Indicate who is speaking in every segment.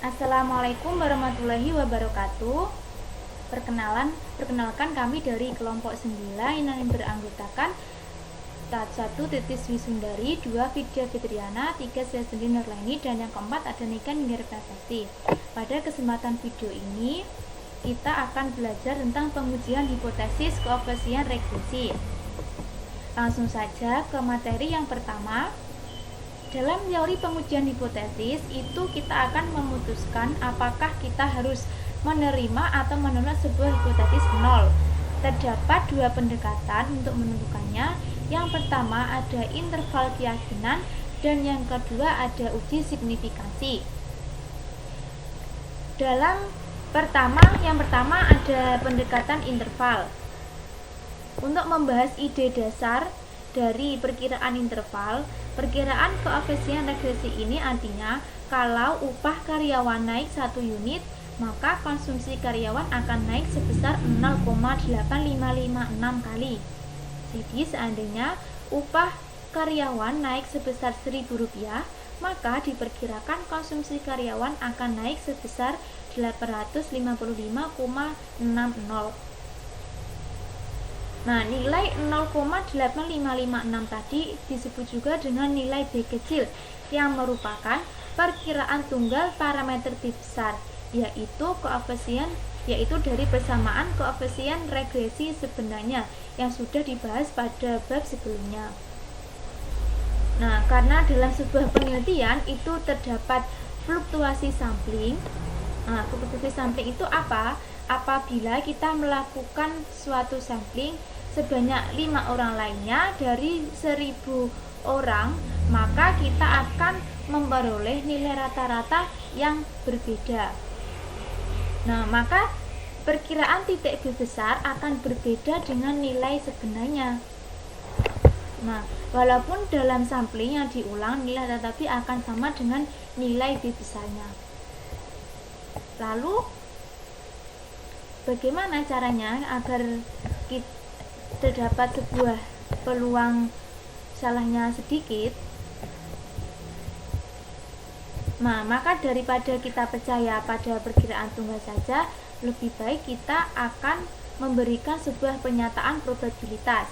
Speaker 1: Assalamualaikum warahmatullahi wabarakatuh. Perkenalkan kami dari kelompok 9 yang beranggotakan 1 Titis Wisundari, 2 Vidya Fitriana, 3 Sesendri Nurlaini, dan yang keempat ada Nika Ninggar Prasasti. Pada kesempatan video ini kita akan belajar tentang pengujian hipotesis koefisien regresi. Langsung saja ke materi yang pertama. Dalam teori pengujian hipotesis itu kita akan memutuskan apakah kita harus menerima atau menolak sebuah hipotesis nol. Terdapat dua pendekatan untuk menentukannya. Yang pertama ada interval keyakinan dan yang kedua ada uji signifikansi. Yang pertama ada pendekatan interval. Untuk membahas ide dasar dari perkiraan interval, perkiraan koefisien regresi ini artinya kalau upah karyawan naik 1 unit, maka konsumsi karyawan akan naik sebesar 0,8556 kali. Jadi seandainya upah karyawan naik sebesar Rp1.000, maka diperkirakan konsumsi karyawan akan naik sebesar 855,60. Nah, nilai 0,8556 tadi disebut juga dengan nilai B kecil yang merupakan perkiraan tunggal parameter B besar, yaitu dari persamaan koefisien regresi sebenarnya yang sudah dibahas pada bab sebelumnya. Nah, karena dalam sebuah penelitian itu terdapat fluktuasi sampling. Nah, fluktuasi sampling itu apa? Apabila kita melakukan suatu sampling sebanyak 5 orang lainnya dari 1000 orang, maka kita akan memperoleh nilai rata-rata yang berbeda. Nah, maka perkiraan titik B besar akan berbeda dengan nilai sebenarnya. Nah, walaupun dalam sampling yang diulang nilai tetapi akan sama dengan nilai B besarnya. Lalu bagaimana caranya agar terdapat sebuah peluang salahnya sedikit? Nah, maka daripada kita percaya pada perkiraan tunggal saja, lebih baik kita akan memberikan sebuah pernyataan probabilitas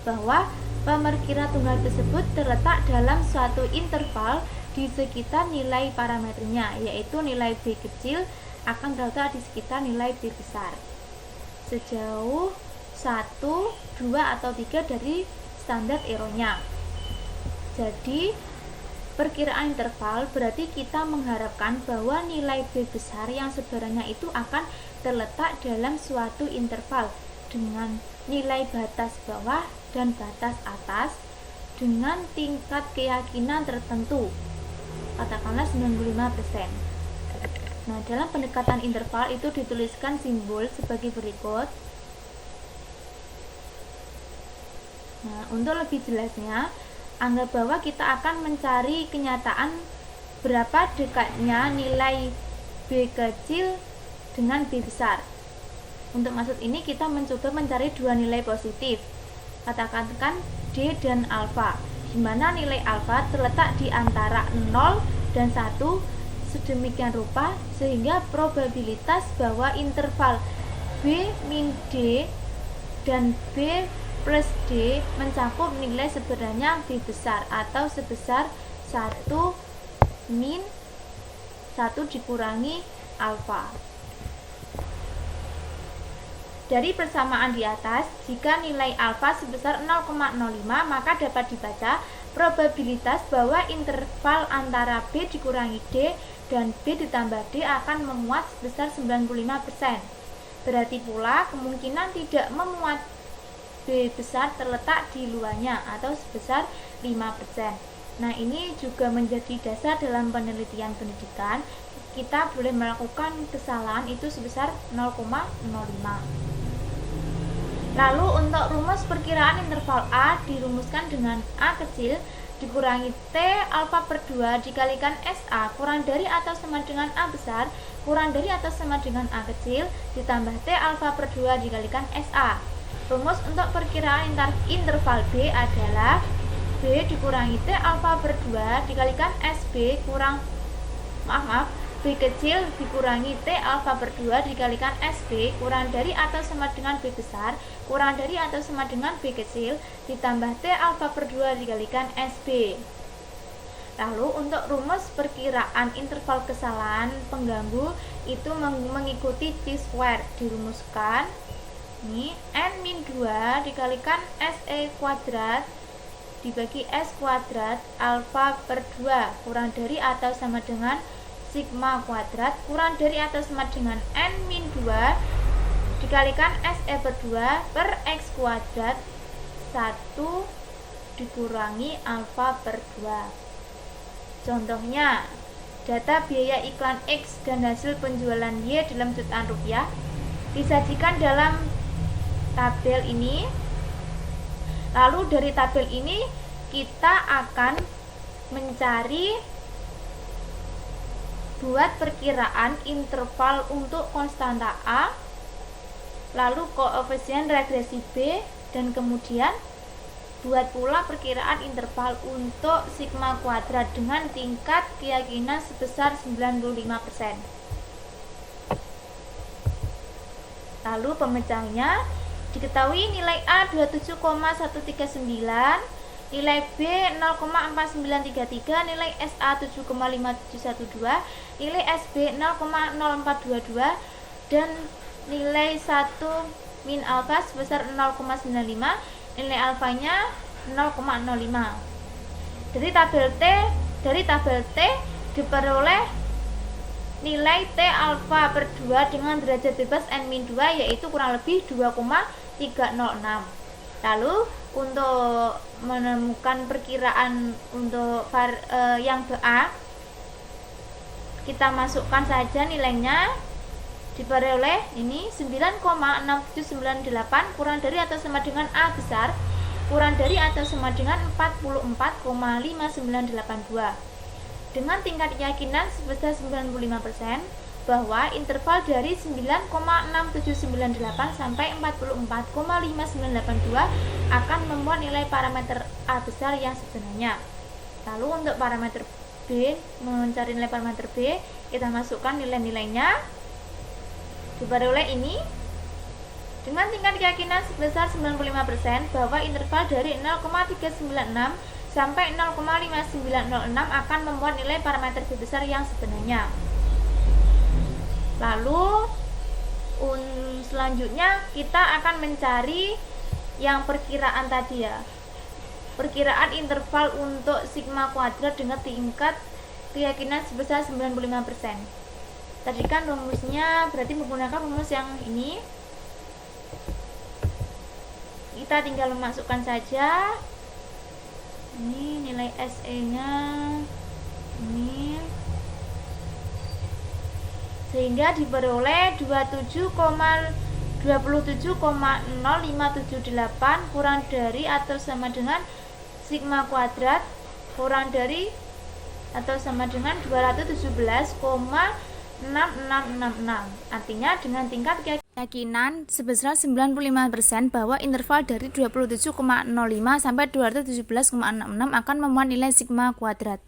Speaker 1: bahwa pemerkiraan tunggal tersebut terletak dalam suatu interval di sekitar nilai parameternya, yaitu nilai B kecil akan terletak di sekitar nilai B besar sejauh 1, 2, atau 3 dari standar errornya. Jadi perkiraan interval berarti kita mengharapkan bahwa nilai B besar yang sebenarnya itu akan terletak dalam suatu interval dengan nilai batas bawah dan batas atas dengan tingkat keyakinan tertentu, katakanlah 95%. Nah, dalam pendekatan interval itu dituliskan simbol sebagai berikut. Nah, untuk lebih jelasnya, anggap bahwa kita akan mencari kenyataan berapa dekatnya nilai B kecil dengan B besar. Untuk maksud ini kita mencoba mencari dua nilai positif, katakan D dan alfa, di mana nilai alfa terletak di antara 0 dan 1 sedemikian rupa sehingga probabilitas bahwa interval B min D dan B plus D mencakup nilai sebenarnya B besar atau sebesar 1 min 1 dikurangi alfa. Dari persamaan di atas, jika nilai alfa sebesar 0,05, maka dapat dibaca probabilitas bahwa interval antara B dikurangi D dan B ditambah D akan memuat sebesar 95%. Berarti pula kemungkinan tidak memuat B besar terletak di luarnya atau sebesar 5%. Nah, ini juga menjadi dasar dalam penelitian pendidikan. Kita boleh melakukan kesalahan itu sebesar 0,05. Lalu untuk rumus perkiraan interval A dirumuskan dengan A kecil dikurangi T alfa per 2 dikalikan SA kurang dari atau sama dengan A besar kurang dari atau sama dengan A kecil ditambah T alfa per 2 dikalikan SA. Rumus untuk perkiraan interval B adalah B dikurangi T alfa per 2 dikalikan SB B B kecil dikurangi T alfa per 2 dikalikan SB kurang dari atau sama dengan B besar kurang dari atau sama dengan B kecil ditambah T alfa per 2 dikalikan SB. Lalu untuk rumus perkiraan interval kesalahan pengganggu itu mengikuti T-square, dirumuskan ini N-2 dikalikan SE kuadrat dibagi S kuadrat alfa per 2 kurang dari atau sama dengan sigma kuadrat kurang dari atau sama dengan N-2 dikalikan SE per 2 per X kuadrat 1 dikurangi alfa per 2. Contohnya, data biaya iklan X dan hasil penjualan Y dalam jutaan rupiah disajikan dalam tabel ini. Lalu dari tabel ini kita akan mencari buat perkiraan interval untuk konstanta A, lalu koefisien regresi B, dan kemudian buat pula perkiraan interval untuk sigma kuadrat dengan tingkat keyakinan sebesar 95%. Lalu pemecahannya diketahui nilai A 27,139, nilai B 0,4933, nilai SA 7,5712, nilai SB 0,0422, dan nilai 1 min alfa sebesar 0,95, nilai alfanya 0,05. Dari tabel T diperoleh nilai T alfa per 2 dengan derajat bebas N-2 yaitu kurang lebih 2,306. Lalu untuk menemukan perkiraan untuk yang BA, kita masukkan saja nilainya, diperoleh ini 9,6798 kurang dari atau sama dengan A besar kurang dari atau sama dengan 44,5982 dengan tingkat keyakinan sebesar 95% bahwa interval dari 9,6798 sampai 44,5982 akan memuat nilai parameter A besar yang sebenarnya. Lalu untuk parameter B, mencari nilai parameter B, kita masukkan nilai-nilainya, diperoleh ini dengan tingkat keyakinan sebesar 95% bahwa interval dari 0,396 sampai 0,5906 akan membuat nilai parameter B besar yang sebenarnya. Lalu selanjutnya kita akan mencari yang perkiraan tadi ya, perkiraan interval untuk sigma kuadrat dengan tingkat keyakinan sebesar 95%. Tadi kan rumusnya berarti menggunakan rumus yang ini, kita tinggal memasukkan saja ini nilai SE nya ini, sehingga diperoleh 27,0578 kurang dari atau sama dengan sigma kuadrat kurang dari atau sama dengan 217,6666. Artinya dengan tingkat keyakinan sebesar 95% bahwa interval dari 27,05 sampai 217,66 akan memuat nilai sigma kuadrat.